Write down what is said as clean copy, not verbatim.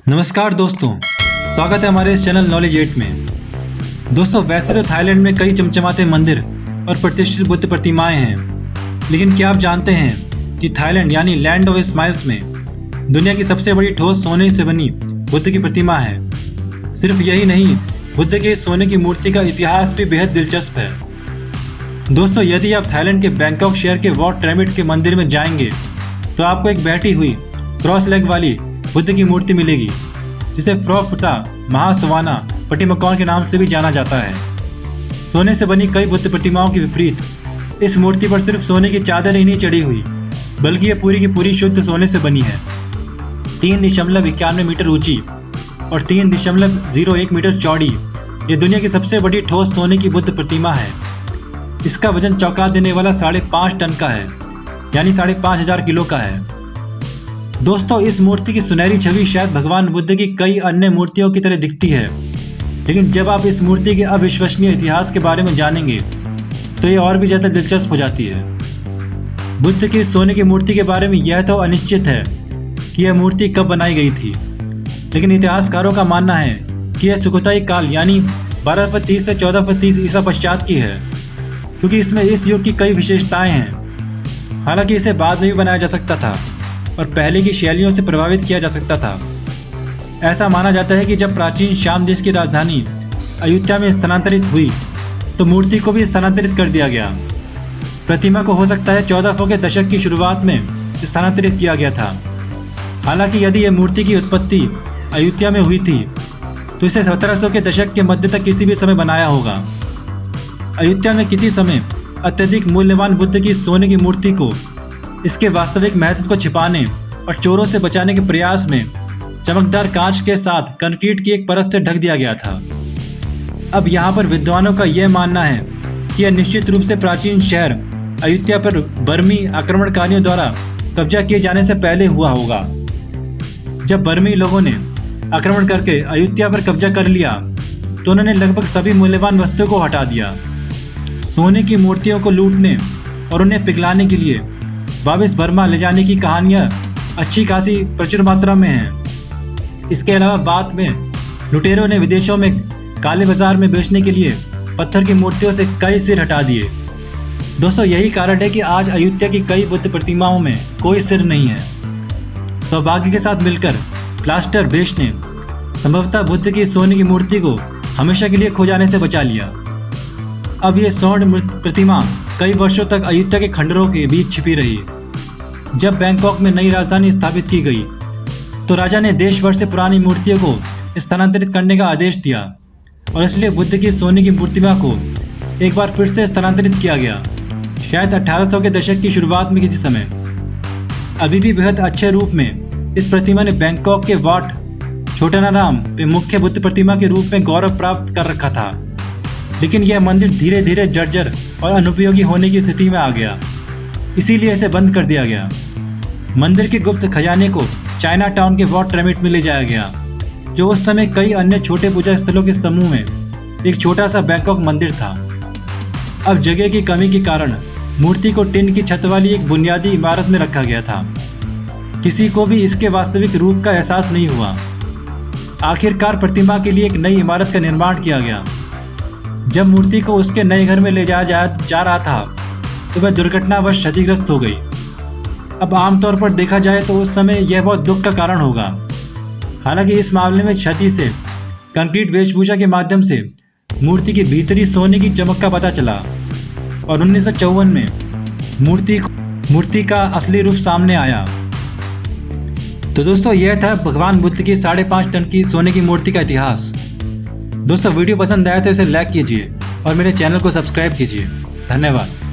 नमस्कार दोस्तों, स्वागत है हमारे इस चैनल नॉलेज 8 में। दोस्तों, वैसे तो थाईलैंड में कई चमचमाते मंदिर और प्रतिष्ठित बुद्ध प्रतिमाएं हैं, लेकिन क्या आप जानते हैं कि थाईलैंड यानी लैंड ऑफ स्माइल्स में दुनिया की सबसे बड़ी ठोस सोने से बनी बुद्ध की प्रतिमा है। सिर्फ यही नहीं, बुद्ध के सोने की मूर्ति का इतिहास भी बेहद दिलचस्प है। दोस्तों, यदि आप थाईलैंड के बैंकॉक शहर के वॉट ट्रेमिट के मंदिर में जाएंगे तो आपको एक बैठी हुई क्रॉस लेग वाली बुद्ध की मूर्ति मिलेगी, जिसे फ्रॉ फुटा महासवाना पटिमकौन के नाम से भी जाना जाता है। सोने से बनी कई बुद्ध प्रतिमाओं के विपरीत इस मूर्ति पर सिर्फ सोने की चादर ही नहीं चढ़ी हुई, बल्कि यह पूरी की पूरी शुद्ध सोने से बनी है। 3.91 मीटर ऊंची और 3.01 मीटर चौड़ी ये दुनिया की सबसे बड़ी ठोस सोने की बुद्ध प्रतिमा है। इसका वजन चौंका देने वाला 5.5 टन का है, यानी 5,500 किलो का है। दोस्तों, इस मूर्ति की सुनहरी छवि शायद भगवान बुद्ध की कई अन्य मूर्तियों की तरह दिखती है, लेकिन जब आप इस मूर्ति के अविश्वसनीय इतिहास के बारे में जानेंगे तो ये और भी ज़्यादा दिलचस्प हो जाती है। बुद्ध की सोने की मूर्ति के बारे में यह तो अनिश्चित है कि यह मूर्ति कब बनाई गई थी, लेकिन इतिहासकारों का मानना है कि यह सुखोताई काल यानी 1230 से 1430 ईसा पश्चात की है, क्योंकि इसमें इस युग की कई विशेषताएं हैं। हालांकि इसे बाद में भी बनाया जा सकता था और पहले की शैलियों से प्रभावित किया जा सकता था। ऐसा माना जाता है कि जब प्राचीन शाम देश की राजधानी अयोध्या में स्थानांतरित हुई तो मूर्ति को भी स्थानांतरित कर दिया गया। प्रतिमा को हो सकता है 1400 के दशक की शुरुआत में स्थानांतरित किया गया था। हालांकि यदि यह मूर्ति की उत्पत्ति अयोध्या में हुई थी तो इसे 1700 के दशक के मध्य तक किसी भी समय बनाया होगा। अयोध्या में किसी समय अत्यधिक मूल्यवान बुद्ध की सोने की मूर्ति को इसके वास्तविक महत्व को छिपाने और चोरों से बचाने के प्रयास में चमकदार कांच के साथ कंक्रीट की एक परत से ढक दिया गया था। अब यहाँ पर विद्वानों का यह मानना है कि यह निश्चित रूप से प्राचीन शहर अयोध्या पर बर्मी आक्रमणकारियों द्वारा कब्जा किए जाने से पहले हुआ होगा। जब बर्मी लोगों ने आक्रमण करके अयोध्या पर कब्जा कर लिया तो उन्होंने लगभग सभी मूल्यवान वस्तुओं को हटा दिया। सोने की मूर्तियों को लूटने और उन्हें पिघलाने के लिए वापस बर्मा ले जाने की कहानियाँ अच्छी खासी प्रचुर मात्रा में हैं। इसके अलावा बाद में लुटेरों ने विदेशों में काले बाजार में बेचने के लिए पत्थर की मूर्तियों से कई सिर हटा दिए। दोस्तों, यही कारण है कि आज अयोध्या की कई बुद्ध प्रतिमाओं में कोई सिर नहीं है। सौभाग्य के साथ मिलकर प्लास्टर बेश ने संभवतः बुद्ध की सोने की मूर्ति को हमेशा के लिए खो जाने से बचा लिया। अब ये स्वर्ण प्रतिमा कई वर्षों तक अयोध्या के खंडरों के बीच छिपी रही। जब बैंकॉक में नई राजधानी स्थापित की गई तो राजा ने देश भर से पुरानी मूर्तियों को स्थानांतरित करने का आदेश दिया और इसलिए बुद्ध की सोने की प्रतिमा को एक बार फिर से स्थानांतरित किया गया, शायद 1800 के दशक की शुरुआत में किसी समय। अभी भी बेहद अच्छे रूप में इस प्रतिमा ने बैंकॉक के वाट छोटानाराम पे मुख्य बुद्ध प्रतिमा के रूप में गौरव प्राप्त कर रखा था, लेकिन यह मंदिर धीरे धीरे जर्जर और अनुपयोगी होने की स्थिति में आ गया, इसीलिए इसे बंद कर दिया गया। मंदिर के गुप्त खजाने को चाइना टाउन के वॉट ट्रेमिट में ले जाया गया, जो उस समय कई अन्य छोटे पूजा स्थलों के समूह में एक छोटा सा बैंकॉक मंदिर था। अब जगह की कमी के कारण मूर्ति को टिन की छत वाली एक बुनियादी इमारत में रखा गया था। किसी को भी इसके वास्तविक रूप का एहसास नहीं हुआ। आखिरकार प्रतिमा के लिए एक नई इमारत का निर्माण किया गया। जब मूर्ति को उसके नए घर में ले जाया जा रहा था तो वह दुर्घटनावश क्षतिग्रस्त हो गई। अब आमतौर पर देखा जाए तो उस समय यह बहुत दुख का कारण होगा। हालांकि इस मामले में क्षति से कंक्रीट वेशभूषा के माध्यम से मूर्ति की भीतरी सोने की चमक का पता चला और 1954 में मूर्ति का असली रूप सामने आया। तो दोस्तों, यह था भगवान बुद्ध की 5.5 टन की सोने की मूर्ति का इतिहास। दोस्तों, वीडियो पसंद आया तो इसे लाइक कीजिए और मेरे चैनल को सब्सक्राइब कीजिए। धन्यवाद।